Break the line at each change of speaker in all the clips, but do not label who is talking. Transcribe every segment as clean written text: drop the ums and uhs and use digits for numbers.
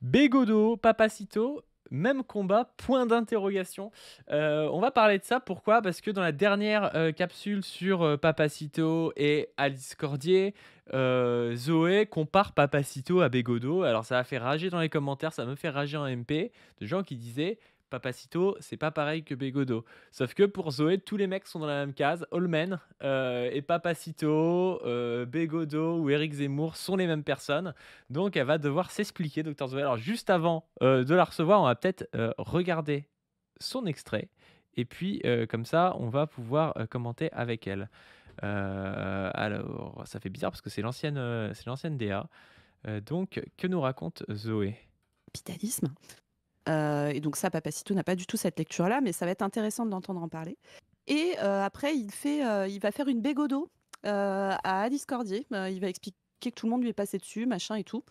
Bégodeau, Papacito, même combat, point d'interrogation. On va parler de ça, pourquoi? Parce que dans la dernière, capsule sur, Papacito et Alice Cordier, Zoé compare Papacito à Bégodeau. Alors ça a fait rager dans les commentaires, ça me fait rager en MP, de gens qui disaient: «Papacito, c'est pas pareil que Bégodeau». Sauf que pour Zoé, tous les mecs sont dans la même case, all men, et Papacito, Bégodeau ou Éric Zemmour sont les mêmes personnes. Donc elle va devoir s'expliquer, Docteur Zoé. Alors juste avant, de la recevoir, on va peut-être, regarder son extrait et puis, comme ça, on va pouvoir, commenter avec elle. Alors ça fait bizarre parce que c'est l'ancienne DA. Donc que nous raconte Zoé?
Capitalisme. Et donc ça, Papacito n'a pas du tout cette lecture-là, mais ça va être intéressant de l'entendre en parler. Et après, il va faire une bégodo à Alice Cordier. Il va expliquer que tout le monde lui est passé dessus, machin et tout.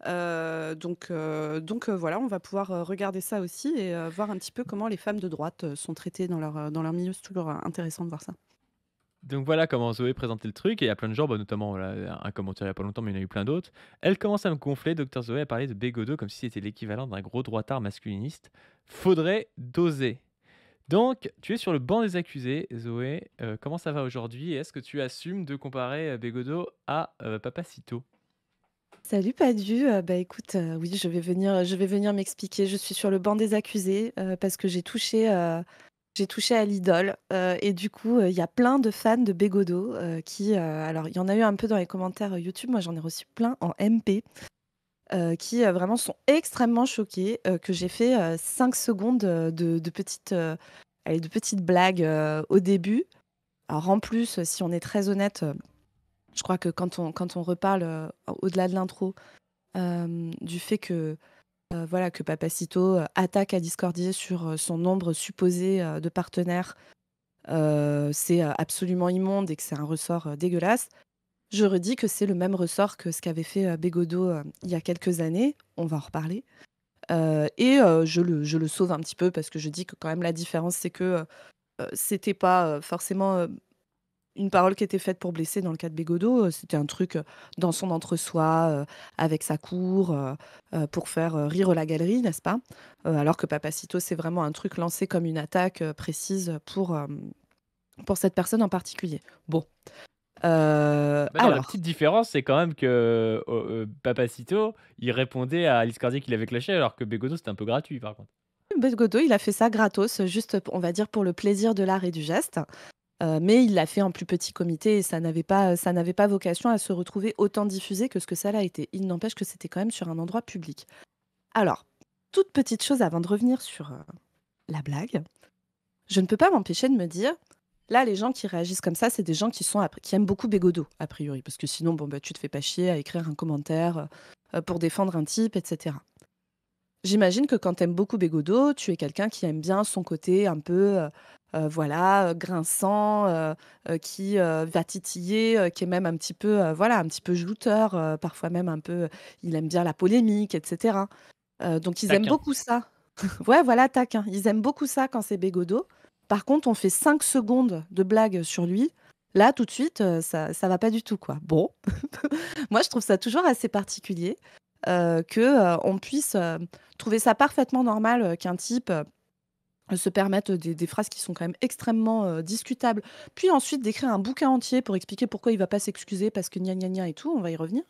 Voilà, on va pouvoir regarder ça aussi et voir un petit peu comment les femmes de droite sont traitées dans leur milieu. C'est toujours intéressant de voir ça.
Donc voilà comment Zoé présentait le truc et il y a plein de gens, bah, notamment voilà, un commentaire il y a pas longtemps, mais il y en a eu plein d'autres. Elle commence à me gonfler, Docteur Zoé, a parlé de Bégodeau comme si c'était l'équivalent d'un gros droitard masculiniste. Faudrait doser. Donc, tu es sur le banc des accusés, Zoé. Comment ça va aujourd'hui? Et est-ce que tu assumes de comparer Bégodeau à Papacito?
Salut Padu, bah, écoute, oui, je vais venir m'expliquer. Je suis sur le banc des accusés, parce que j'ai touché à l'idole, et du coup, il y a plein de fans de Bégodeau, alors il y en a eu un peu dans les commentaires, YouTube, moi j'en ai reçu plein en MP, vraiment sont extrêmement choqués, que j'ai fait, 5 secondes, de petites blagues, au début. Alors en plus, si on est très honnête, je crois que quand on reparle, au-delà de l'intro, du fait que, voilà, que Papacito, attaque à Discordier sur, son nombre supposé, de partenaires, c'est, absolument immonde et que c'est un ressort, dégueulasse. Je redis que c'est le même ressort que ce qu'avait fait, Bégodeau, il y a quelques années, on va en reparler. Je le sauve un petit peu parce que je dis que quand même la différence c'est que, c'était pas, forcément, une parole qui était faite pour blesser dans le cas de Bégodeau, c'était un truc, dans son entre-soi, avec sa cour, pour faire, rire la galerie, n'est-ce pas? Alors que Papacito, c'est vraiment un truc lancé comme une attaque, précise pour cette personne en particulier. Bon,
Bah non, la
alors
petite différence, c'est quand même que Papacito, il répondait à Alice Cordier qui l'avait clashé, alors que Bégodeau, c'était un peu gratuit, par contre.
Bégodeau, il a fait ça gratos, juste, on va dire pour le plaisir de l'art et du geste, mais il l'a fait en plus petit comité et ça n'avait pas vocation à se retrouver autant diffusé que ce que ça l'a été. Il n'empêche que c'était quand même sur un endroit public. Alors, toute petite chose avant de revenir sur, la blague, je ne peux pas m'empêcher de me dire: «Là, les gens qui réagissent comme ça, c'est des gens qui aiment beaucoup Bégodeau, a priori». Parce que sinon, bon, bah, tu te fais pas chier à écrire un commentaire, pour défendre un type et cetera. J'imagine que quand tu aimes beaucoup Bégodeau, tu es quelqu'un qui aime bien son côté un peu, voilà, grinçant, va titiller, qui est même un petit peu, voilà, un petit peu jouteur, parfois même un peu, il aime bien la polémique et cetera. Donc ils aiment
Taquin.
beaucoup ça. Ouais, voilà, taquin. Ils aiment beaucoup ça quand c'est Bégodeau. Par contre, on fait 5 secondes de blague sur lui. Là, tout de suite, ça va pas du tout, quoi. Bon, moi, je trouve ça toujours assez particulier, on puisse, trouver ça parfaitement normal, qu'un type, se permette des phrases qui sont quand même extrêmement, discutables. Puis ensuite d'écrire un bouquin entier pour expliquer pourquoi il va pas s'excuser parce que gna gna gna et tout, on va y revenir.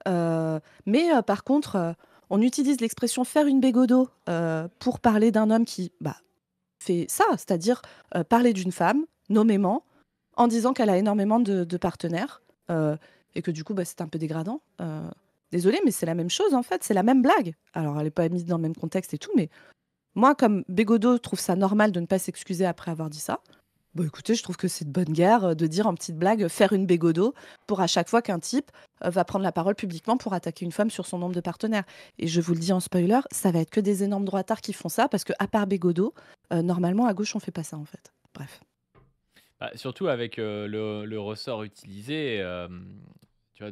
Par contre, on utilise l'expression «faire une bégodo», pour parler d'un homme qui, bah, fait ça, c'est-à-dire, parler d'une femme nommément, en disant qu'elle a énormément de partenaires, et que du coup, bah, c'est un peu dégradant. Désolée, mais c'est la même chose en fait, c'est la même blague. Alors elle est pas mise dans le même contexte et tout, mais moi comme Bégodeau trouve ça normal de ne pas s'excuser après avoir dit ça, bah, écoutez, je trouve que c'est de bonne guerre, de dire en petite blague, faire une bégodo pour à chaque fois qu'un type, va prendre la parole publiquement pour attaquer une femme sur son nombre de partenaires. Et je vous le dis en spoiler, ça va être que des énormes droitards qui font ça parce que à part bégodo, normalement à gauche on fait pas ça en fait. Bref.
Bah, surtout avec, le ressort utilisé, tu vois,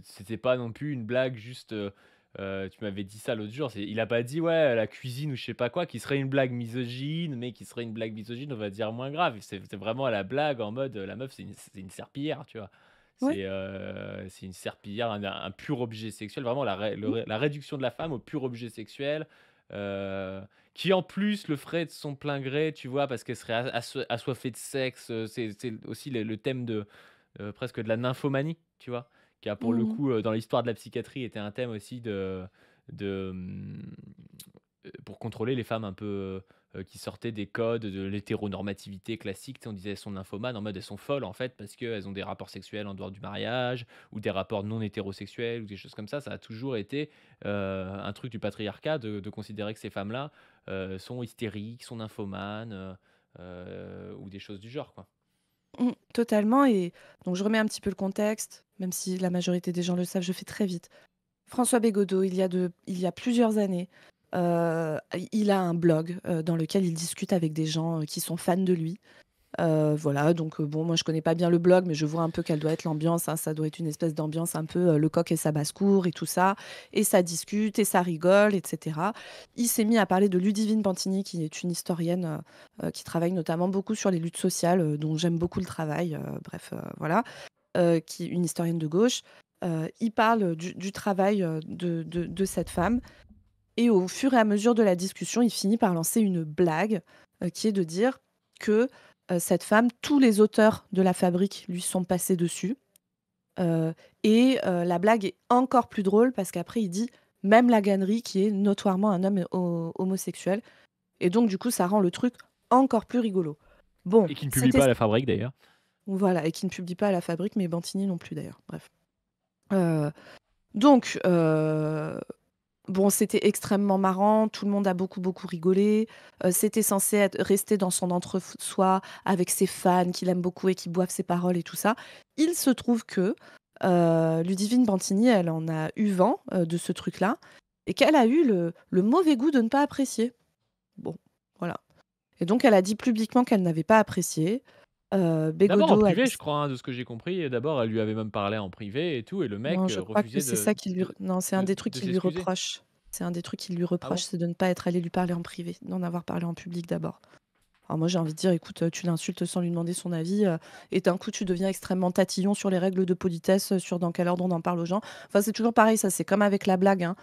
c'était pas non plus une blague juste, tu m'avais dit ça l'autre jour, il a pas dit: «Ouais, la cuisine» ou je sais pas quoi, qui serait une blague misogyne, mais qui serait une blague misogyne, on va dire moins grave. C'est vraiment la blague en mode, la meuf, c'est une serpillière, tu vois?
Ouais.
C'est une serpillière, un pur objet sexuel, vraiment la réduction de la femme au pur objet sexuel, heu, qui en plus le ferait de son plein gré, tu vois? Parce qu'elle serait assoiffée de sexe, c'est aussi le thème de, presque de la nymphomanie, tu vois? Qui a pour le
Mmh.
coup, dans l'histoire de la psychiatrie été un thème aussi de, pour contrôler les femmes un peu, qui sortaient des codes de l'hétéronormativité classique. Tu sais, on disait: «Elles sont nymphomanes», en mode elles sont folles en fait parce qu'elles ont des rapports sexuels en dehors du mariage ou des rapports non hétérosexuels ou des choses comme ça. Ça a toujours été, un truc du patriarcat de considérer que ces femmes-là, sont hystériques, sont nymphomanes, ou des choses du genre, quoi.
Totalement. Et donc je remets un petit peu le contexte, même si la majorité des gens le savent, je fais très vite. François Bégodeau, il y a plusieurs années, il a un blog, dans lequel il discute avec des gens, qui sont fans de lui. Voilà, donc bon, moi je connais pas bien le blog, mais je vois un peu quelle doit être l'ambiance, hein. Ça doit être une espèce d'ambiance un peu, le coq et sa basse-cour et tout ça, et ça discute et ça rigole et cetera. Il s'est mis à parler de Ludivine Pantini, qui est une historienne, qui travaille notamment beaucoup sur les luttes sociales, dont j'aime beaucoup le travail, bref, voilà, qui une historienne de gauche. Il parle du travail, de cette femme, et au fur et à mesure de la discussion, il finit par lancer une blague, qui est de dire que, cette femme, tous les auteurs de La Fabrique lui sont passés dessus, heu la blague est encore plus drôle parce qu'après il dit: «Même la Gannery qui est notoirement un homme homosexuel», et donc du coup ça rend le truc encore plus rigolo. Bon,
Et qui ne publie
c'était
pas à la Fabrique d'ailleurs.
voilà, et qui ne publie pas à La Fabrique, mais Bantini non plus d'ailleurs, bref. Heu, donc bon, c'était extrêmement marrant, tout le monde a beaucoup, beaucoup rigolé. C'était censé rester dans son entre-soi avec ses fans qu'il aime beaucoup et qui boivent ses paroles et tout ça. Il se trouve que, Ludivine Bantini, elle en a eu vent, de ce truc-là, et qu'elle a eu le mauvais goût de ne pas apprécier. Bon, voilà, et donc elle a dit publiquement qu'elle n'avait pas apprécié.
D'abord en
Bégodeau a
privé,
dit
je crois, hein, de ce que j'ai compris. Et d'abord, elle lui avait même parlé en privé et tout, et le
non,
mec,
je crois que
refusait
c'est ça qui lui r non, c'est un des trucs
de
qu'il lui
s'excuser.
reproche. C'est un des trucs qu'il lui
Ah
reproche,
bon?
c'est de ne pas être allé lui parler en privé, d'en avoir parlé en public d'abord. Alors moi, j'ai envie de dire: «Écoute, tu l'insultes sans lui demander son avis, et d'un coup, tu deviens extrêmement tatillon sur les règles de politesse, sur dans quel ordre on en parle aux gens». Enfin, c'est toujours pareil, ça, c'est comme avec la blague, hein.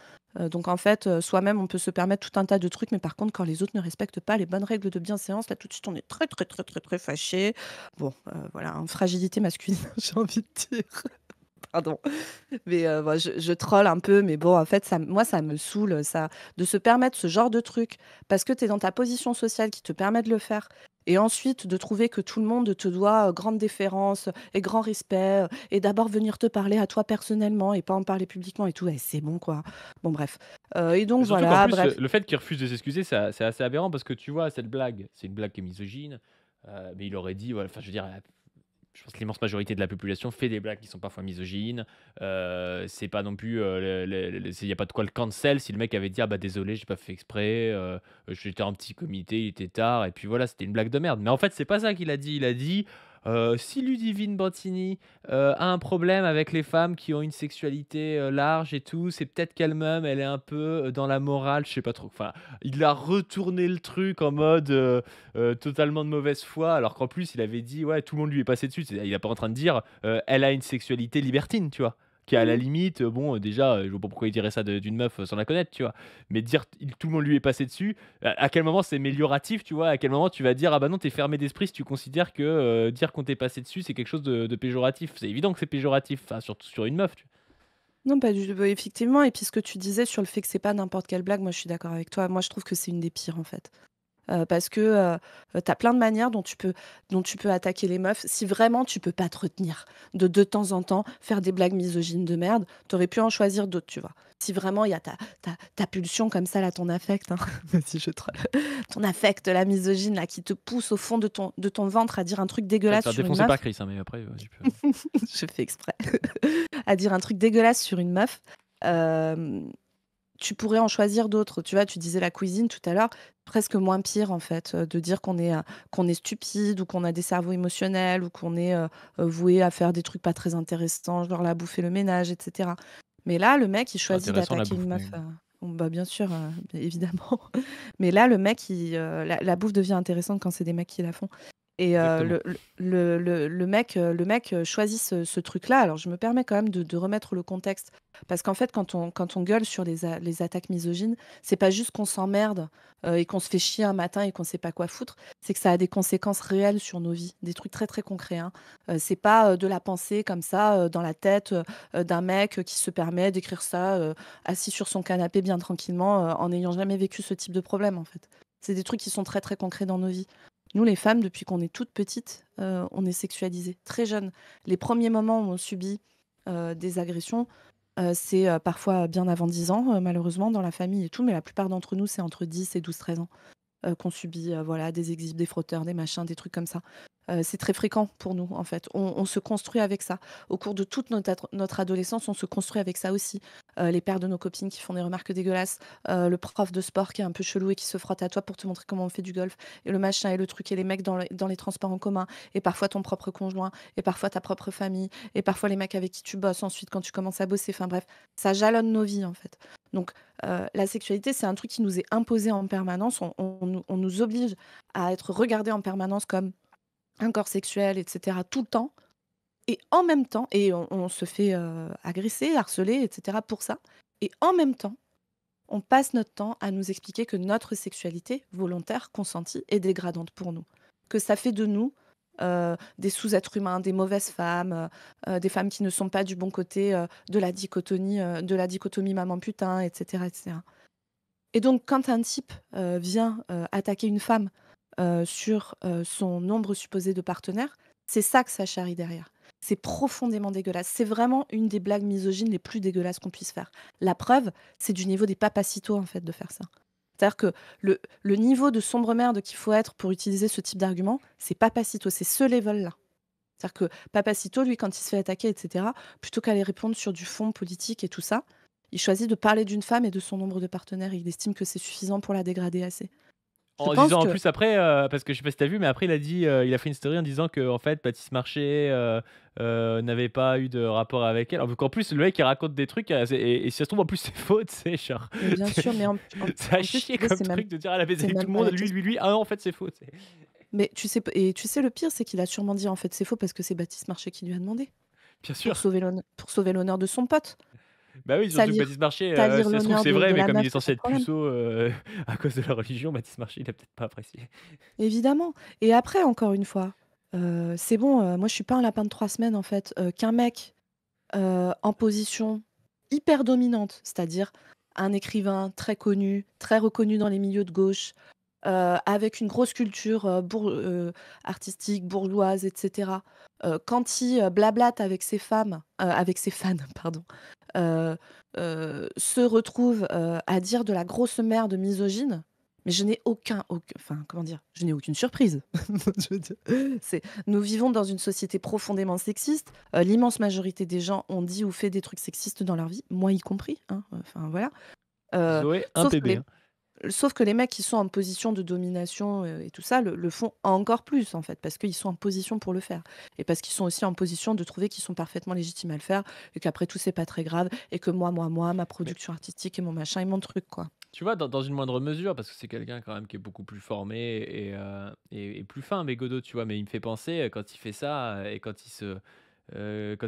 Donc en fait, soi-même, on peut se permettre tout un tas de trucs, mais par contre, quand les autres ne respectent pas les bonnes règles de bienséance, là, tout de suite, on est très, très, très, très, très fâché. Bon, voilà, hein, fragilité masculine, j'ai envie de dire. Pardon. Mais bah, je troll un peu, mais bon, en fait, ça me saoule, ça, de se permettre ce genre de truc parce que tu es dans ta position sociale qui te permet de le faire, et ensuite de trouver que tout le monde te doit, grande déférence et grand respect, et d'abord venir te parler à toi personnellement et pas en parler publiquement et tout. Eh, c'est bon, quoi. Bon bref, et donc
Mais surtout qu'en
voilà,
plus,
bref.
le fait qu'il refuse de s'excuser, c'est assez aberrant parce que tu vois, cette blague, c'est une blague qui est misogyne, mais il aurait dit, ouais, enfin, je veux dire, je pense que l'immense majorité de la population fait des blagues qui sont parfois misogynes. C'est pas non plus, il y a pas de quoi le cancel si le mec avait dit: «Ah bah désolé, j'ai pas fait exprès, j'étais en petit comité, il était tard», et puis voilà, c'était une blague de merde. Mais en fait, c'est pas ça qu'il a dit. Il a dit, si Ludivine Bantini, a un problème avec les femmes qui ont une sexualité, large et tout, c'est peut-être qu'elle-même, elle est un peu, dans la morale, je sais pas trop. Enfin, il a retourné le truc en mode, totalement de mauvaise foi, alors qu'en plus, il avait dit: «Ouais, tout le monde lui est passé dessus». Il est pas en train de dire, «Elle a une sexualité libertine», tu vois? Qui à la
Mmh.
limite, bon, déjà, je vois pas pourquoi il dirait ça d'une meuf, sans la connaître, tu vois? Mais dire tout le monde lui est passé dessus, à quel moment c'est amélioratif, tu vois? À quel moment tu vas dire: «Ah bah non, t'es fermé d'esprit si tu considères que, dire qu'on t'est passé dessus, c'est quelque chose de péjoratif». C'est évident que c'est péjoratif, enfin, surtout sur une meuf, tu
Non, pas du bah, effectivement, et puis ce que tu disais sur le fait que c'est pas n'importe quelle blague, moi je suis d'accord avec toi. Moi, je trouve que c'est une des pires, en fait. Parce que, tu as plein de manières dont tu peux attaquer les meufs. Si vraiment tu peux pas te retenir de temps en temps faire des blagues misogynes de merde, tu aurais pu en choisir d'autres, tu vois? Si vraiment il y a ta pulsion comme ça là, ton affect, hein, vas-y, je troll, ton affect là misogyne là qui te pousse au fond de ton ventre à dire un truc
vas te
dégueulasse
faire
sur une
défoncer par
meuf,
Chris, hein, mais après, tu peux.
je fais exprès, à dire un truc dégueulasse sur une meuf, hem tu pourrais en choisir d'autres, tu vois? Tu disais la cuisine tout à l'heure, presque moins pire en fait, de dire qu'on est stupide ou qu'on a des cerveaux émotionnels ou qu'on est, voué à faire des trucs pas très intéressants, genre la bouffe et le ménage et cetera. Mais là, le mec, il
C'est
choisit
intéressant la
d'attaquer
bouffe,
une
mais
meuf, bon, bah, bien sûr, évidemment. Mais là, le mec, la bouffe devient intéressante quand c'est des mecs qui la font. Et
Exactement.
le mec, choisit ce truc-là. Alors je me permets quand même de remettre le contexte parce qu'en fait, quand on gueule sur les attaques misogynes, c'est pas juste qu'on s'emmerde, et qu'on se fait chier un matin et qu'on sait pas quoi foutre, c'est que ça a des conséquences réelles sur nos vies, des trucs très, très concrets, hein. C'est pas, de la pensée comme ça, dans la tête, d'un mec, qui se permet d'écrire ça, assis sur son canapé bien tranquillement, en n'ayant jamais vécu ce type de problème, en fait. C'est des trucs qui sont très, très concrets dans nos vies. Nous, les femmes, depuis qu'on est toutes petites, on est sexualisées, très jeunes. Les premiers moments où on subit, des agressions, c'est, parfois bien avant 10 ans, malheureusement dans la famille et tout, mais la plupart d'entre nous, c'est entre 10 et 12-13 ans, qu'on subit, voilà, des exhibs, des frotteurs, des machins, des trucs comme ça. C'est très fréquent pour nous, en fait. On se construit avec ça. Au cours de toute notre adolescence, on se construit avec ça aussi. Les pères de nos copines qui font des remarques dégueulasses, le prof de sport qui est un peu chelou et qui se frotte à toi pour te montrer comment on fait du golf, et le machin et le truc, et les mecs dans les transports en commun, et parfois ton propre conjoint, et parfois ta propre famille, et parfois les mecs avec qui tu bosses ensuite quand tu commences à bosser. Enfin bref, ça jalonne nos vies, en fait. Donc, la sexualité, c'est un truc qui nous est imposé en permanence. On nous oblige à être regardés en permanence comme un corps sexuel, et cetera, tout le temps, et en même temps, et on se fait, agresser, harceler, et cetera, pour ça, et en même temps, on passe notre temps à nous expliquer que notre sexualité volontaire, consentie, est dégradante pour nous. Que ça fait de nous, des sous-êtres humains, des mauvaises femmes, des femmes qui ne sont pas du bon côté, de la dichotomie maman-putain, et cetera, et cetera. Et donc quand un type, vient, attaquer une femme, sur, son nombre supposé de partenaires, c'est ça que ça charrie derrière. C'est profondément dégueulasse. C'est vraiment une des blagues misogynes les plus dégueulasses qu'on puisse faire. La preuve, c'est du niveau des Papacitos, en fait, de faire ça. C'est-à-dire que le niveau de sombre merde qu'il faut être pour utiliser ce type d'argument, c'est Papacito, c'est ce level-là. C'est-à-dire que Papacito, lui, quand il se fait attaquer, et cetera, plutôt qu'aller répondre sur du fond politique et tout ça, il choisit de parler d'une femme et de son nombre de partenaires. Il estime que c'est suffisant pour la dégrader assez. Je
En
pense
disant en
que
plus après, parce que je sais pas si tu vu, mais après il a dit, il a fait une story en disant que en fait Baptiste Marché, n'avait pas eu de rapport avec elle. Alors qu'en plus le mec il raconte des trucs, et si ça se trouve en plus c'est faux, tu sais? Genre,
mais bien sûr, mais en en
c'est à
en plus, si
chier
tu veux,
comme truc de dire: «Elle a baisé
c'est
avec tout
même
le
pas
monde,
la
lui, lui,
question.
lui, ah non en fait c'est faux», tu sais?
Mais tu sais le pire, c'est qu'il a sûrement dit: «En fait, c'est faux» parce que c'est Baptiste Marché qui lui a demandé,
Bien
pour
sûr.
sauver l'honneur de son pote.
Bah oui, surtout que
Salir
Baptiste Marché,
salir
si ça se trouve
l'honneur
c'est
de
vrai, mais
la
comme il
meuf,
est
y a pas
censé
de
être
problème.
puceau, à cause de la religion, Baptiste Marché il a peut-être pas apprécié.
Évidemment. Et après, encore une fois, c'est bon, moi je suis pas un lapin de 3 semaines, en fait, qu'un mec, en position hyper dominante, c'est-à-dire un écrivain très connu, très reconnu dans les milieux de gauche, avec une grosse culture, artistique, bourgeoise, et cetera. Quand il, blablate avec ses femmes, avec ses fans, pardon, heu se retrouve, à dire de la grosse merde misogyne, mais je n'ai enfin, comment dire? Je n'ai aucune surprise. Je veux dire, nous vivons dans une société profondément sexiste. L'immense majorité des gens ont dit ou fait des trucs sexistes dans leur vie, moi y compris, hein, enfin voilà. Heu,
Zoé, un
sauf que
PB,
les
hein.
mecs qui sont en position de domination, et tout ça, le font encore plus, en fait, parce qu'ils sont en position pour le faire, et parce qu'ils sont aussi en position de trouver qu'ils sont parfaitement légitimes à le faire, et qu'après tout, c'est pas très grave, et que moi, ma
Mais
production artistique et mon machin et mon truc, quoi.
tu vois, dans une moindre mesure, parce que c'est quelqu'un quand même qui est beaucoup plus formé et plus fin, Bégodeau, tu vois? Mais il me fait penser, quand il fait ça, et quand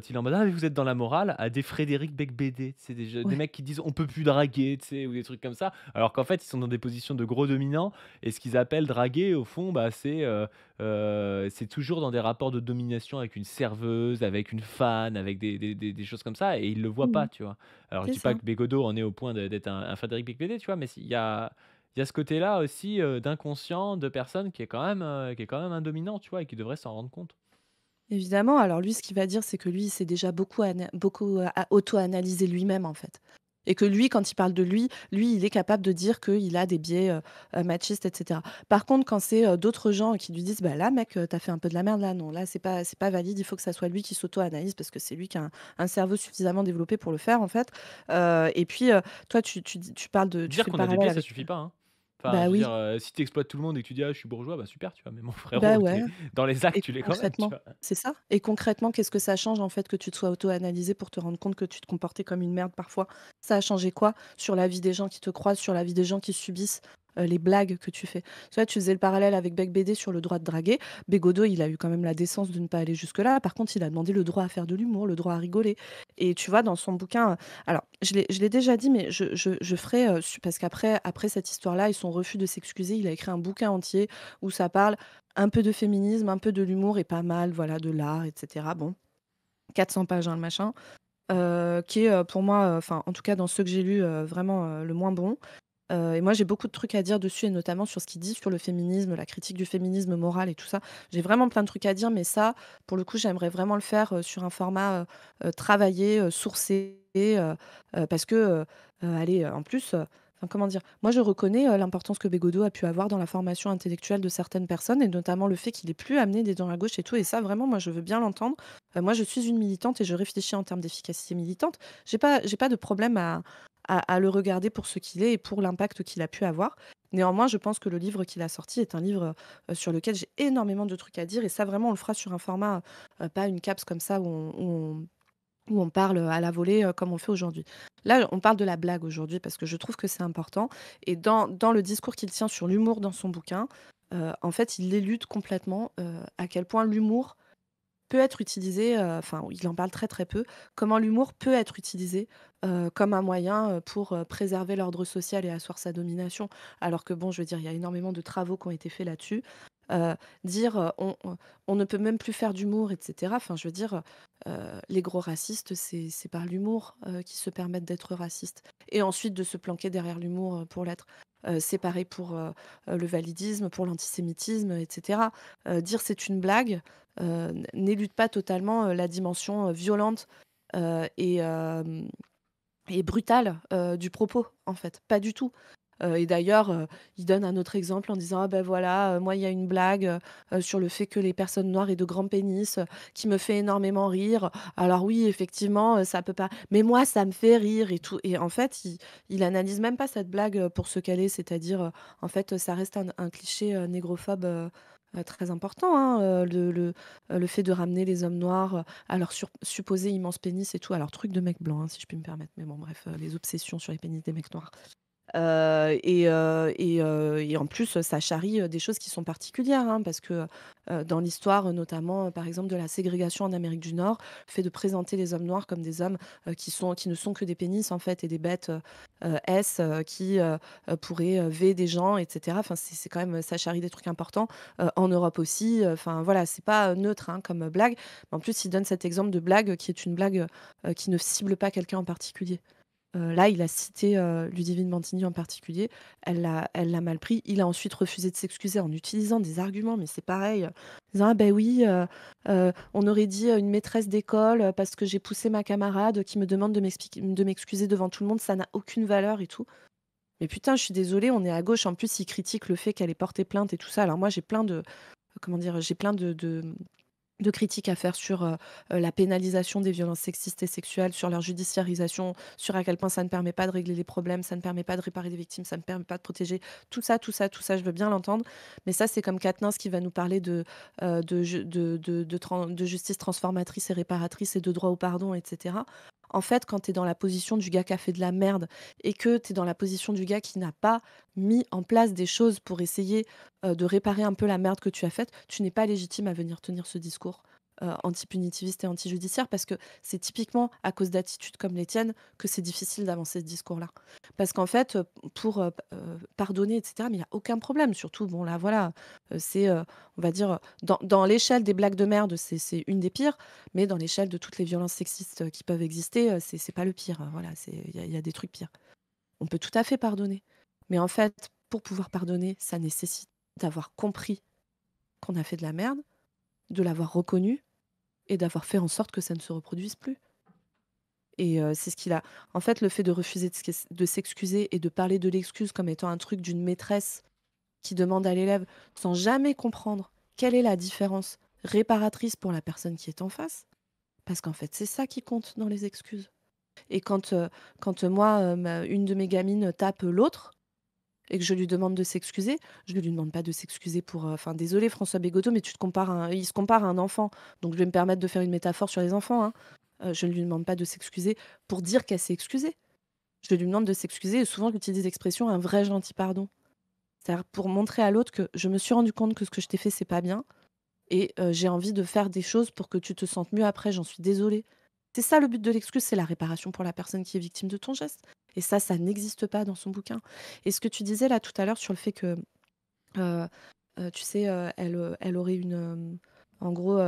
il est en mode: «Ah mais vous êtes dans la morale», à des Frédéric Becbédé, c'est des
Ouais.
mecs qui disent: «On peut plus draguer», tu sais? Ou des trucs comme ça. Alors qu'en fait, ils sont dans des positions de gros dominants, et ce qu'ils appellent draguer au fond, bah, c'est toujours dans des rapports de domination avec une serveuse, avec une fan, avec des choses comme ça, et ils le voient pas,
Mmh.
tu vois? Alors je
C'est
dis pas
ça.
que Bégodeau en est au point d'être un Frédéric Becbédé, tu vois? Mais il y a ce côté-là aussi, d'inconscient, de personne qui est quand même un dominant, tu vois? Et qui devrait s'en rendre compte.
Évidemment, alors lui, ce qu'il va dire, c'est que lui, il s'est déjà beaucoup auto-analysé lui-même, en fait. Et que lui, quand il parle de lui, il est capable de dire qu'il a des biais, machistes, et cetera. Par contre, quand c'est, d'autres gens qui lui disent: «Bah, là, mec, tu fait un peu de la merde, là, non, là, c'est pas valide, il faut que ça soit lui qui s'auto-analyse parce que c'est lui qui a un cerveau suffisamment développé pour le faire, en fait». Et puis, toi, tu parles de tu
Dire
fais le
qu'on a des
parallèle
biais, ça
avec,
suffit pas, hein. Enfin,
bah,
je veux
oui,
dire, si tu exploites tout le monde et que tu dis: «Ah, je suis bourgeois», bah, super, tu vois? Mais mon
bah,
frérot,
ouais.
dans les actes,
Et
tu l'es quand même, tu
concrètement,
vois?
c'est ça. Et concrètement, qu'est-ce que ça change, en fait, que tu te sois auto-analysé pour te rendre compte que tu te comportais comme une merde parfois? Ça a changé quoi sur la vie des gens qui te croisent, sur la vie des gens qui subissent, les blagues que tu fais. Tu vois, tu faisais le parallèle avec Bec BD sur le droit de draguer. Bégodeau, il a eu quand même la décence de ne pas aller jusque-là. Par contre, il a demandé le droit à faire de l'humour, le droit à rigoler. Et tu vois, dans son bouquin, alors je l'ai déjà dit, mais je ferai, parce qu'après cette histoire-là et son refus de s'excuser, il a écrit un bouquin entier où ça parle un peu de féminisme, un peu de l'humour et pas mal, voilà, de l'art, et cetera. Bon, 400 pages, hein, le machin, qui est, pour moi, enfin, en tout cas dans ceux que j'ai lus, vraiment, le moins bon. Et moi, j'ai beaucoup de trucs à dire dessus et notamment sur ce qu'il dit sur le féminisme, la critique du féminisme moral et tout ça. J'ai vraiment plein de trucs à dire, mais ça, pour le coup, j'aimerais vraiment le faire, sur un format, travaillé, sourcé, parce que, allez, en plus, enfin, comment dire? Moi, je reconnais, l'importance que Bégodeau a pu avoir dans la formation intellectuelle de certaines personnes et notamment le fait qu'il ait pu amener des gens à gauche et tout et ça, vraiment, moi, je veux bien l'entendre. Moi, je suis une militante et je réfléchis en termes d'efficacité militante. J'ai pas de problème à le regarder pour ce qu'il est et pour l'impact qu'il a pu avoir. Néanmoins, je pense que le livre qu'il a sorti est un livre, sur lequel j'ai énormément de trucs à dire et ça vraiment on le fera sur un format, pas une caps comme ça où on parle, à la volée, comme on fait aujourd'hui. Là, on parle de la blague aujourd'hui parce que je trouve que c'est important et dans le discours qu'il tient sur l'humour dans son bouquin, en fait, il élude complètement, à quel point l'humour peut être utilisé, enfin, il en parle très, très peu, comment l'humour peut être utilisé, comme un moyen, pour, préserver l'ordre social et asseoir sa domination. Alors que bon, je veux dire, il y a énormément de travaux qui ont été faits là-dessus. Heu, dire, on ne peut même plus faire d'humour et cetera. Enfin, je veux dire, les gros racistes, c'est par l'humour, qu'ils se permettent d'être racistes et ensuite de se planquer derrière l'humour, pour l'être. C'est pareil pour, le validisme, pour l'antisémitisme et cetera. Dire: «C'est une blague», n'élude pas totalement, la dimension, violente, et brutale, du propos, en fait. Pas du tout. Et d'ailleurs, il donne un autre exemple en disant: «Ah ben voilà, moi il y a une blague, sur le fait que les personnes noires aient de grands pénis, qui me fait énormément rire. Alors oui, effectivement, ça peut pas mais moi ça me fait rire» et tout et en fait, il analyse même pas cette blague, pour ce qu'elle est, c'est-à-dire, en fait, ça reste un cliché, négrophobe, très important, hein, le fait de ramener les hommes noirs, à leur supposé immense pénis et tout. Alors truc de mec blanc, hein, si je puis me permettre, mais bon bref, les obsessions sur les pénis des mecs noirs. Et en plus, ça charrie, des choses qui sont particulières, hein, parce que, dans l'histoire, notamment, par exemple, de la ségrégation en Amérique du Nord, le fait de présenter les hommes noirs comme des hommes, qui ne sont que des pénis, en fait et des bêtes, S, qui, pourraient, des gens et cetera. Enfin, c'est quand même, ça charrie des trucs importants, en Europe aussi, enfin voilà, c'est pas, neutre, hein, comme, blague. En plus, il donne cet exemple de blague, qui est une blague, qui ne cible pas quelqu'un en particulier. Là, il a cité, Ludivine Bantigny en particulier. Elle l'a mal pris. Il a ensuite refusé de s'excuser en utilisant des arguments, mais c'est pareil, disant: «Ah ben oui, on aurait dit, une maîtresse d'école, parce que j'ai poussé ma camarade qui me demande de m'excuser devant tout le monde, ça n'a aucune valeur et tout». Mais putain, je suis désolée, on est à gauche. En plus, il critique le fait qu'elle ait porté plainte et tout ça. Alors moi, j'ai plein de comment dire? J'ai plein de critiques à faire sur, la pénalisation des violences sexistes et sexuelles, sur leur judiciarisation, sur à quel point ça ne permet pas de régler les problèmes, ça ne permet pas de réparer les victimes, ça ne permet pas de protéger. Tout ça, tout ça, tout ça, je veux bien l'entendre. Mais ça, c'est comme Katnins qui va nous parler de justice transformatrice et réparatrice et de droit au pardon et cetera. En fait, quand tu es dans la position du gars qui a fait de la merde et que tu es dans la position du gars qui n'a pas mis en place des choses pour essayer, de réparer un peu la merde que tu as faite, tu n'es pas légitime à venir tenir ce discours, anti-punitiviste et anti-judiciaire parce que c'est typiquement à cause d'attitudes comme les tiennes que c'est difficile d'avancer ce discours-là. Parce qu'en fait, pour, pardonner et cetera, mais il y a aucun problème. Surtout, bon là, voilà, c'est, on va dire, dans l'échelle des blagues de merde, c'est une des pires, mais dans l'échelle de toutes les violences sexistes, qui peuvent exister, c'est pas le pire, voilà, il y a des trucs pires. On peut tout à fait pardonner. Mais en fait, pour pouvoir pardonner, ça nécessite d'avoir compris qu'on a fait de la merde, de l'avoir reconnu et d'avoir fait en sorte que ça ne se reproduise plus. Et c'est ce qu'il a en fait, le fait de refuser de s'excuser et de parler de l'excuse comme étant un truc d'une maîtresse qui demande à l'élève sans jamais comprendre quelle est la différence réparatrice pour la personne qui est en face, parce qu'en fait, c'est ça qui compte dans les excuses. Et quand moi, une de mes gamines tape l'autre et que je lui demande de s'excuser, je ne lui demande pas de s'excuser pour, enfin désolé François Bégodeau, mais tu te compares à un il se compare à un enfant, donc je vais me permettre de faire une métaphore sur les enfants, hein. Je ne lui demande pas de s'excuser pour dire qu'elle s'est excusée. Je lui demande de s'excuser et souvent j'utilise l'expression «un vrai gentil pardon». C'est-à-dire pour montrer à l'autre que je me suis rendu compte que ce que je t'ai fait, c'est pas bien et j'ai envie de faire des choses pour que tu te sentes mieux après, j'en suis désolée. C'est ça le but de l'excuse, c'est la réparation pour la personne qui est victime de ton geste et ça n'existe pas dans son bouquin et ce que tu disais là tout à l'heure sur le fait que, heu tu sais, elle aurait en gros,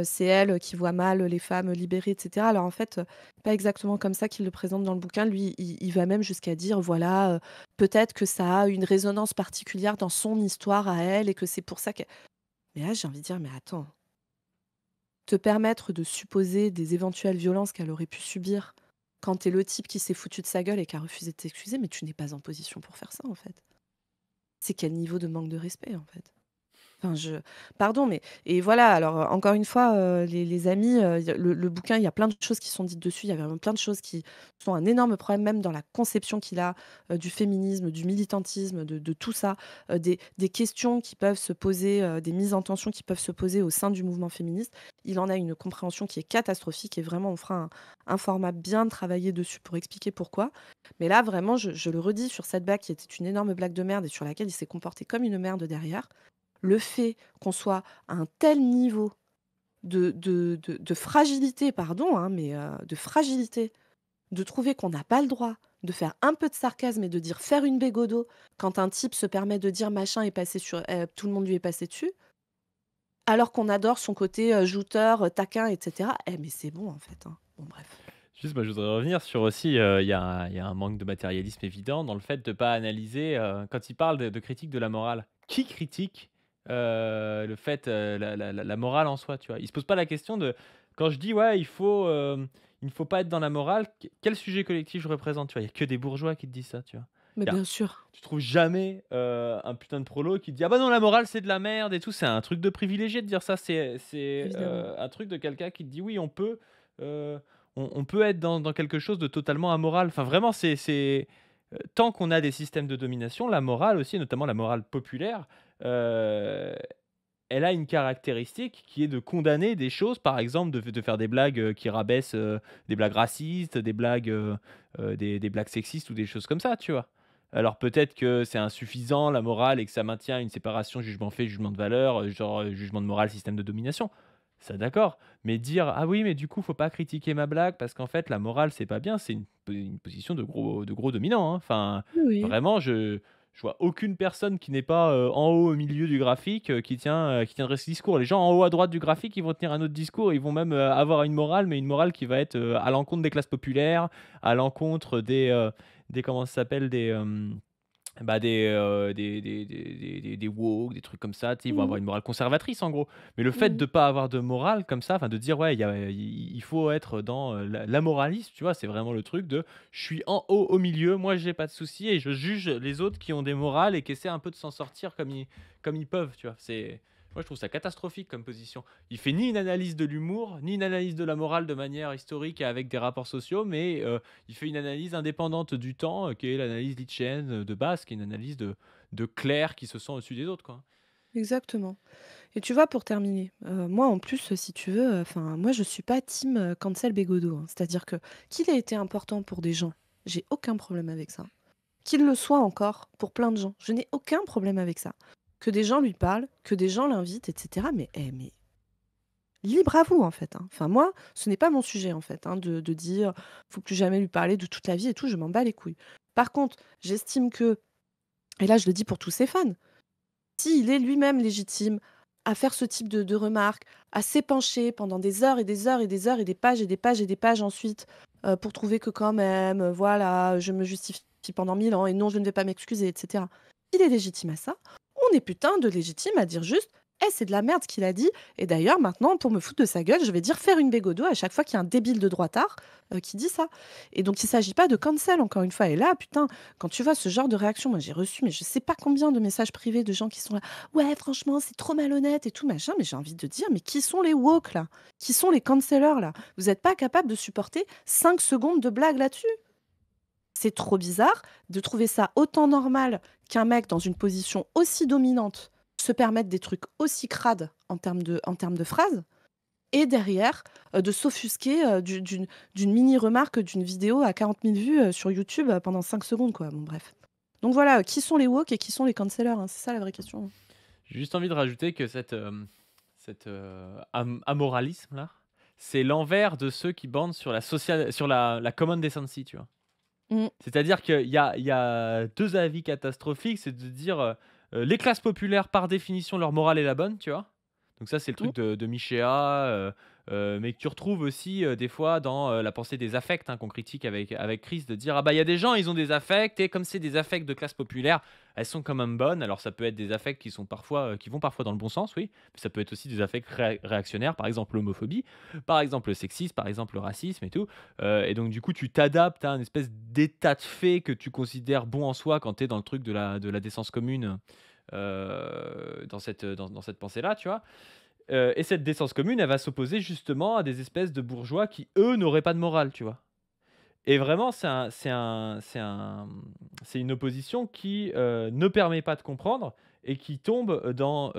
c'est elle qui voit mal les femmes libérées et cetera. Alors en fait, pas exactement comme ça qu'il le présente dans le bouquin. Lui, il va même jusqu'à dire voilà, peut-être que ça a une résonance particulière dans son histoire à elle et que c'est pour ça que mais là, j'ai envie de dire: «Mais attends, te permettre de supposer des éventuelles violences qu'elle aurait pu subir quand tu es le type qui s'est foutu de sa gueule et qui a refusé de t'excuser, mais tu n'es pas en position pour faire ça, en fait». C'est quel niveau de manque de respect, en fait? Enfin, pardon, mais et voilà, alors, encore une fois, les amis, y a le bouquin, il y a plein de choses qui sont dites dessus. Il y a vraiment plein de choses qui sont un énorme problème, même dans la conception qu'il a, du féminisme, du militantisme, de tout ça, des questions qui peuvent se poser, des mises en tension qui peuvent se poser au sein du mouvement féministe. Il en a une compréhension qui est catastrophique et vraiment, on fera un format bien travaillé dessus pour expliquer pourquoi. Mais là, vraiment, je le redis sur cette blague qui était une énorme blague de merde et sur laquelle il s'est comporté comme une merde derrière. Le fait qu'on soit à un tel niveau de fragilité, pardon, hein, mais de fragilité, de trouver qu'on n'a pas le droit de faire un peu de sarcasme et de dire: «Faire une bégodo» quand un type se permet de dire machin est passé sur tout le monde lui est passé dessus, alors qu'on adore son côté, jouteur, taquin et cetera. Mais c'est bon en fait, hein. Bon bref.
Juste, moi, je voudrais revenir sur aussi, il y a un manque de matérialisme évident dans le fait de pas analyser, quand il parle de critique de la morale. Qui critique, le fait, la morale en soi, tu vois? Il se pose pas la question de quand je dis: «Ouais, il ne faut pas être dans la morale», quel sujet collectif je représente, tu vois? Il y a que des bourgeois qui te disent ça, tu vois?
Mais
Il y a
bien sûr,
Tu trouves jamais, un putain de prolo qui te dit: «Ah bah non, la morale, c'est de la merde et tout». C'est un truc de privilégié de dire ça. C'est
évidemment.
un truc de quelqu'un qui te dit: «Oui, heu, on peut être dans quelque chose de totalement amoral». Enfin, vraiment, tant qu'on a des systèmes de domination, la morale aussi, notamment la morale populaire, heu, elle a une caractéristique qui est de condamner des choses, par exemple, de faire des blagues, qui rabaissent, des blagues racistes, des blagues sexistes ou des choses comme ça, tu vois? Alors peut-être que c'est insuffisant la morale et que ça maintient une séparation jugement fait, jugement de valeur, genre, jugement de morale, système de domination. Ça d'accord, mais dire: «Ah oui, mais du coup, faut pas critiquer ma blague parce qu'en fait la morale c'est pas bien», c'est une position de gros dominant, hein. Enfin,
Oui.
vraiment je vois aucune personne qui n'est pas, en haut au milieu du graphique, qui tiendrait ce discours. Les gens en haut à droite du graphique, ils vont tenir un autre discours, ils vont même, avoir une morale, mais une morale qui va être, à l'encontre des classes populaires, à l'encontre des comment ça s'appelle? Bah, des woke, des trucs comme ça, tu sais, ils vont
Mmh.
avoir une morale conservatrice, en gros. Mais le fait
Mmh.
de pas avoir de morale comme ça, enfin de dire: «Ouais, il faut être dans, l'amoralisme», tu vois? C'est vraiment le truc de: «Je suis en haut, au milieu, moi j'ai pas de souci et je juge les autres qui ont des morales et qui essaient un peu de s'en sortir comme ils peuvent», tu vois? Moi je trouve ça catastrophique comme position. Il fait ni une analyse de l'humour, ni une analyse de la morale de manière historique et avec des rapports sociaux, mais il fait une analyse indépendante du temps, qui est l'analyse Nietzschéenne, de base, qui est une analyse de clercs qui se sent au-dessus des autres, quoi.
Exactement. Et tu vois, pour terminer, moi, en plus, si tu veux, enfin, moi, je suis pas team, cancel Bégodeau, hein. C'est-à-dire que qu'il ait été important pour des gens, j'ai aucun problème avec ça. Qu'il le soit encore pour plein de gens, je n'ai aucun problème avec ça. Que des gens lui parlent, que des gens l'invitent et cetera, mais libre à vous, en fait, hein. Enfin, moi, ce n'est pas mon sujet, en fait, hein, de dire: «Faut plus jamais lui parler de toute la vie et tout», je m'en bats les couilles. Par contre, j'estime que et là, je le dis pour tous ses fans, s'il est lui-même légitime à faire ce type de remarques, à s'épancher pendant des heures et des heures et des heures et des pages et des pages et des pages ensuite, pour trouver que quand même, voilà, je me justifie pendant 1000 ans et non, je ne vais pas m'excuser et cetera. Il est légitime à ça. On est putain de légitime à dire juste: «Eh, c'est de la merde ce qu'il a dit et d'ailleurs maintenant pour me foutre de sa gueule, je vais dire faire une bégodo à chaque fois qu'il y a un débile de droitard, qui dit ça». Et donc il s'agit pas de cancel encore une fois et là, putain, quand tu vois ce genre de réaction, moi j'ai reçu mais je sais pas combien de messages privés de gens qui sont là: «Ouais franchement c'est trop malhonnête et tout machin», mais j'ai envie de dire: «Mais qui sont les woke là? Qui sont les cancellers là? Vous êtes pas capable de supporter 5 secondes de blague là-dessus?» C'est trop bizarre de trouver ça autant normal qu'un mec dans une position aussi dominante se permette des trucs aussi crades en termes de phrases et derrière, de s'offusquer, d'une mini remarque d'une vidéo à 40 000 vues, sur YouTube, pendant 5 secondes quoi. Bon bref. Donc voilà, qui sont les woke et qui sont les cancellers, hein? C'est ça la vraie question.
J'ai juste envie de rajouter que amoralisme-là, c'est l'envers de ceux qui bandent sur la common decency, tu vois?
Mmh.
C'est-à-dire qu'il y a 2 avis catastrophiques, c'est de dire, les classes populaires, par définition, leur morale est la bonne, tu vois? Donc ça, c'est le
Mmh.
truc de Michéa, mais que tu retrouves aussi, des fois dans, la pensée des affects, hein, qu'on critique avec Chris, de dire: «Ah bah, il y a des gens, ils ont des affects et comme c'est des affects de classe populaire, elles sont quand même bonnes». Alors ça peut être des affects qui sont parfois, qui vont parfois dans le bon sens, oui, mais ça peut être aussi des affects réactionnaires, par exemple l'homophobie, par exemple le sexisme, par exemple le racisme et tout. Et donc du coup, tu t'adaptes à un espèce d'état de fait que tu considères bon en soi quand tu es dans le truc de la décence commune, dans cette pensée-là, tu vois? Et cette décence commune, elle va s'opposer justement à des espèces de bourgeois qui, eux, n'auraient pas de morale, tu vois? Et vraiment, c'est une opposition qui, ne permet pas de comprendre et qui tombe dans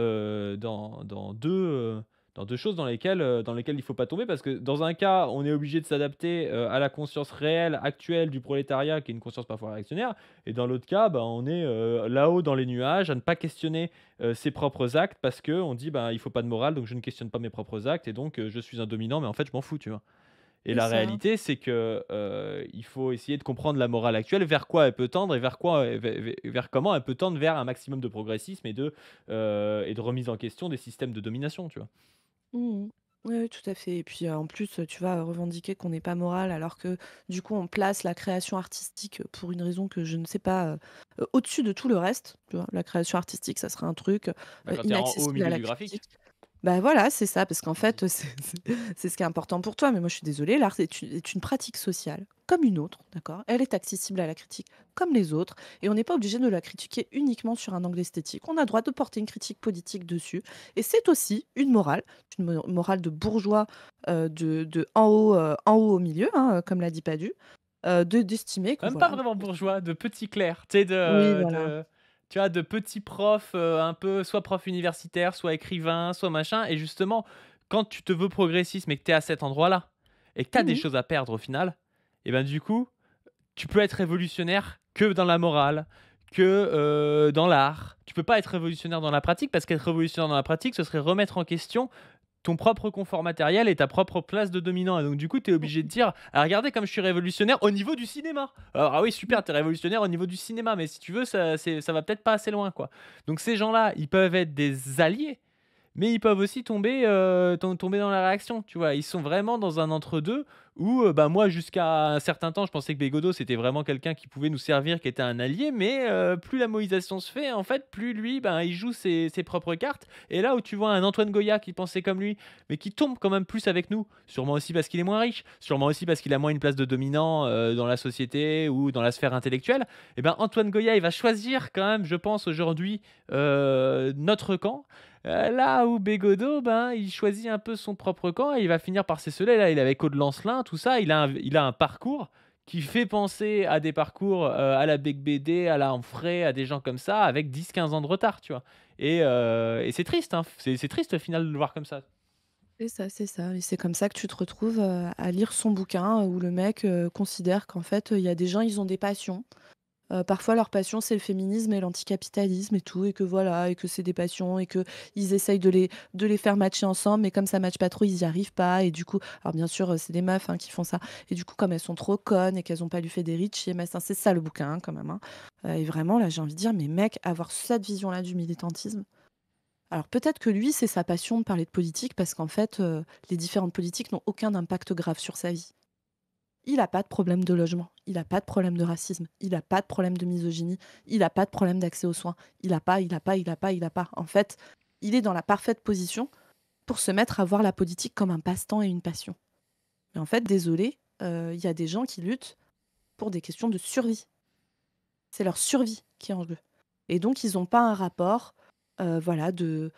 deux choses dans lesquelles il faut pas tomber. Parce que dans un cas, on est obligé de s'adapter, à la conscience réelle, actuelle du prolétariat, qui est une conscience parfois réactionnaire, et dans l'autre cas, bah, on est, là-haut dans les nuages, à ne pas questionner, ses propres actes parce qu'on dit: «Ben, il faut pas de morale, donc je ne questionne pas mes propres actes et donc je suis un dominant, mais en fait, je m'en fous», tu vois? Et
C'est
la
ça.
réalité, c'est que, il faut essayer de comprendre la morale actuelle, vers quoi elle peut tendre et vers quoi, vers comment elle peut tendre vers un maximum de progressisme et de remise en question des systèmes de domination, tu vois?
Mmh. Oui, oui, tout à fait et puis, en plus, tu vas revendiquer qu'on n'est pas moral alors que, du coup, on place la création artistique, pour une raison que je ne sais pas, au-dessus de tout le reste, tu vois? La création artistique, ça serait un truc,
Bah, quand tu es en haut au
inaccessible à
milieu
la
du graphique.
critique. Bah, voilà, c'est ça, parce qu'en
Mmh.
fait, c'est ce qui est important pour toi, mais moi je suis désolée, l'art est une pratique sociale comme une autre, d'accord? Elle est accessible à la critique comme les autres et on n'est pas obligé de la critiquer uniquement sur un angle esthétique. On a droit de porter une critique politique dessus et c'est aussi une morale, morale de bourgeois, de en haut au milieu, hein, comme l'a dit Padu, d'estimer que
Même pas
voilà.
vraiment bourgeois, de petits clercs, tu sais,
Oui, voilà.
tu vois, de petits profs, un peu soit prof universitaire, soit écrivain, soit machin. Et justement, quand tu te veux progressiste, mais que tu es à cet endroit-là et que tu as des
Mmh.
choses à perdre au final, et ben, du coup, tu peux être révolutionnaire que dans la morale, que, dans l'art. Tu peux pas être révolutionnaire dans la pratique, parce qu'être révolutionnaire dans la pratique, ce serait remettre en question ton propre confort matériel et ta propre place de dominant. Et donc du coup, tu es obligé de dire: «Ah, regardez comme je suis révolutionnaire au niveau du cinéma». Alors, ah oui,
Mmh.
super, tu es révolutionnaire au niveau du cinéma, mais si tu veux, ça va peut-être pas assez loin, quoi. Donc ces gens-là, ils peuvent être des alliés, mais ils peuvent aussi tomber dans la réaction, tu vois? Ils sont vraiment dans un entre-deux où, bah, moi, jusqu'à un certain temps, je pensais que Bégodeau, c'était vraiment quelqu'un qui pouvait nous servir, qui était un allié, mais plus la mobilisation se fait, en fait, plus lui, ben, il joue ses propres cartes. Et là où tu vois un Antoine Goya qui pensait comme lui, mais qui tombe quand même plus avec nous, sûrement aussi parce qu'il est moins riche, sûrement aussi parce qu'il a moins une place de dominant, dans la société ou dans la sphère intellectuelle, et ben, Antoine Goya, il va choisir quand même, je pense, aujourd'hui, notre camp. Là où Bégodeau, ben, il choisit un peu son propre camp et il va finir par s'esseler. Là, il est avec Aude Lancelin, tout ça. Il a un parcours qui fait penser à des parcours, à la Bec BD, à la Hanfray, à des gens comme ça, avec 10-15 ans de retard, tu vois? Et c'est triste, hein, c'est triste au final de le voir comme ça.
C'est ça et c'est comme ça que tu te retrouves, à lire son bouquin où le mec, considère qu'en fait, il y a des gens, ils ont des passions. Parfois leur passion, c'est le féminisme et l'anticapitalisme et tout et que voilà et que c'est des passions et que ils essayent de les faire matcher ensemble, mais comme ça matche pas trop, ils y arrivent pas et du coup alors bien sûr, c'est des meufs, hein, qui font ça et du coup, comme elles sont trop connes et qu'elles ont pas lu Federici et machin, c'est ça le bouquin, hein, quand même, hein. Et vraiment là, j'ai envie de dire: «Mais mec, avoir cette vision-là du militantisme». Alors peut-être que lui, c'est sa passion de parler de politique parce qu'en fait, les différentes politiques n'ont aucun impact grave sur sa vie. Il a pas de problème de logement, il a pas de problème de racisme, il a pas de problème de misogynie, il a pas de problème d'accès aux soins. Il a pas. En fait, il est dans la parfaite position pour se mettre à voir la politique comme un passe-temps et une passion. Mais en fait, désolé, il y a des gens qui luttent pour des questions de survie. C'est leur survie qui est en jeu et donc ils ont pas un rapport, voilà, de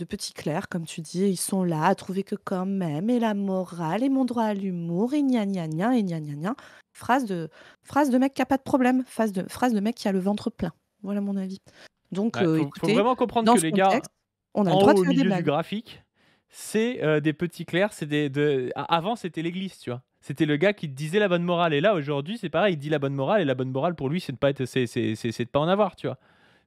petit clerc, comme tu dis. Ils sont là à trouver que quand même et la morale et mon droit à l'humour et gna gna gna et gna gna gna. Phrase de phrase de mec qui a pas de problème, phrase de mec qui a le ventre plein. Voilà mon avis. Donc
Ouais, faut
écoutez,
vraiment comprendre
dans
que
ce
les gars
contexte, on a le
en
droit de
haut au
faire des
milieu du
blagues.
graphique, c'est, des petits clercs, c'est avant c'était l'église, tu vois? C'était le gars qui te disait la bonne morale et là, aujourd'hui, c'est pareil, il dit la bonne morale et la bonne morale pour lui, c'est de pas être c'est de pas en avoir, tu vois?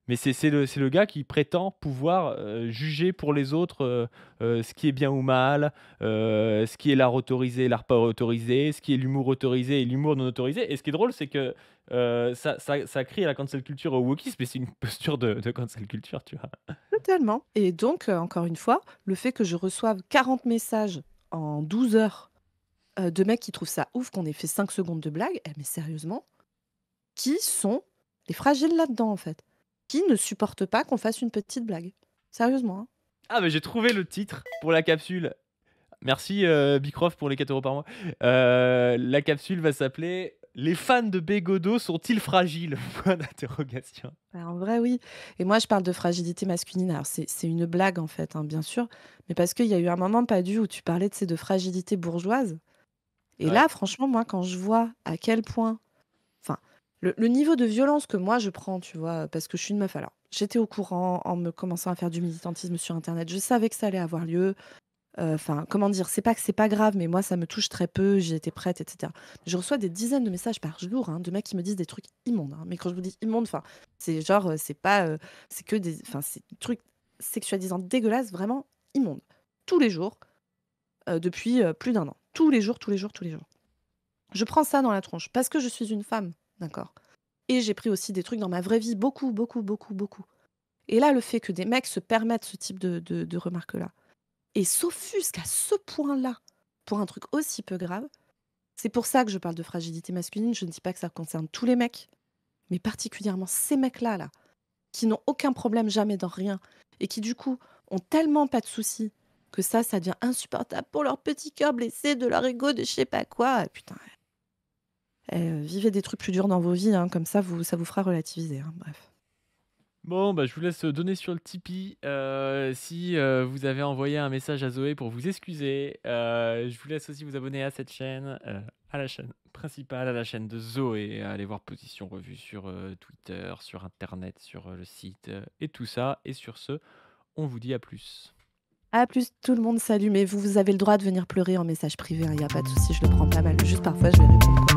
Mais c'est le gars qui prétend pouvoir, juger pour les autres, ce qui est bien ou mal, ce qui est l'art autorisé, l'art pas autorisé, ce qui est l'humour autorisé et l'humour non autorisé et ce qui est drôle, c'est que, ça crie à la cancel culture, au wokisme, mais c'est une posture de cancel culture, tu vois?
Totalement. Et donc, encore une fois, le fait que je reçoive 40 messages en 12 heures, de mecs qui trouvent ça ouf qu'on ait fait 5 secondes de blague, mais sérieusement, qui sont les fragiles là-dedans, en fait? Qui ne supportent pas qu'on fasse une petite blague? Sérieusement, hein.
Ah, mais j'ai trouvé le titre pour la capsule. Merci, Bicroft pour les 4 € par mois. La capsule va s'appeler: «Les fans de Bégodeau sont-ils fragiles?» Point d'interrogation.
Bah, en vrai, oui. Et moi, je parle de fragilité masculine. Alors, c'est une blague, en fait, hein, bien sûr, mais parce qu'il y a eu un moment, Padu, où tu parlais, tu sais, de fragilité bourgeoise. Et
Ouais.
là, franchement, moi, quand je vois à quel point, enfin, le niveau de violence que moi je prends, tu vois, parce que je suis une meuf. Alors, j'étais au courant en me commençant à faire du militantisme sur Internet. Je savais que ça allait avoir lieu. Enfin, comment dire, c'est pas que c'est pas grave, mais moi, ça me touche très peu. J'y étais prête, etc. Je reçois des dizaines de messages par jour, hein, de mecs qui me disent des trucs immondes, hein. Mais quand je vous dis immonde, enfin, c'est genre, c'est pas, c'est que des, enfin, c'est des trucs sexualisants dégueulasses, vraiment immondes. Tous les jours, depuis plus d'un an. Tous les jours, tous les jours, tous les jours. Je prends ça dans la tronche parce que je suis une femme, d'accord? Et j'ai pris aussi des trucs dans ma vraie vie, beaucoup, beaucoup, beaucoup, beaucoup. Et là, le fait que des mecs se permettent ce type de remarques-là et s'offusquent à ce point-là pour un truc aussi peu grave, c'est pour ça que je parle de fragilité masculine. Je ne dis pas que ça concerne tous les mecs, mais particulièrement ces mecs-là, là, qui n'ont aucun problème jamais dans rien et qui, du coup, ont tellement pas de soucis que ça devient insupportable pour leur petit cœur blessé de leur ego de je sais pas quoi. Putain, vivez des trucs plus durs dans vos vies, hein, comme ça vous fera relativiser, hein, bref.
Bon, bah, je vous laisse, donner sur le Tipeee, si, vous avez envoyé un message à Zoé pour vous excuser. Je vous laisse aussi vous abonner à cette chaîne, à la chaîne principale, à la chaîne de Zoé, aller voir Position Revue sur, Twitter, sur internet, sur, le site, et tout ça et sur ce, on vous dit à plus.
À plus tout le monde, salut, mais vous avez le droit de venir pleurer en message privé, il y a pas de souci, je le prends pas mal. Juste parfois je vais répondre.